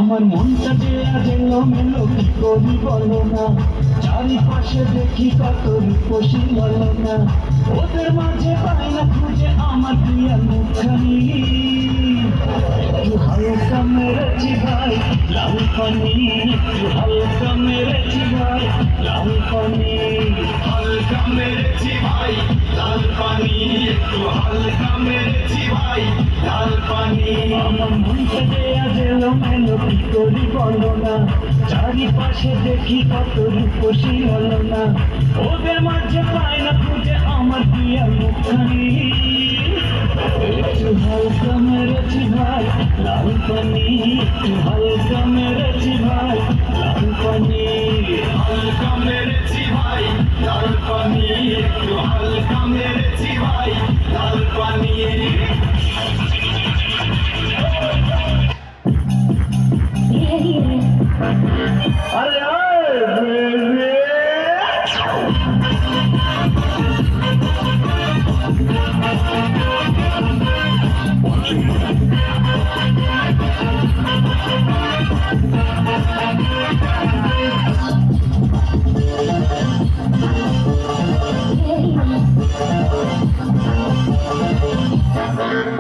আমার মনটা যে আজ এলোমেলো কি করি বলো না, চারিপাশে দেখি কত রূপসী বলো না, ওদের মাঝে পাই না খুঁজে আমার প্রিয়া মুখখানি। একটু হালকা মেরেছি ভাই লাল পানি, একটু হালকা মেরেছি ভাই লাল পানি, হালকা মেরেছি ভাই লাল পানি, একটু হালকা মেরেছি ভাই লাল পানি। আমার মনটা যে আজ এলোমেলো কি করি বলো না, চারিপাশে দেখি কত রূপসী বলো না, ওদের মাঝে পাই না খুঁজে আমার প্রিয়া মুখখানি। একটু হালকা মেরেছি ভাই লাল পানি, একটু হালকা মেরেছি ভাই লাল পানি, হালকা মেরেছি ভাই লাল পানি, একটু হালকা মেরেছি ভাই লাল পানি। আরে Hey.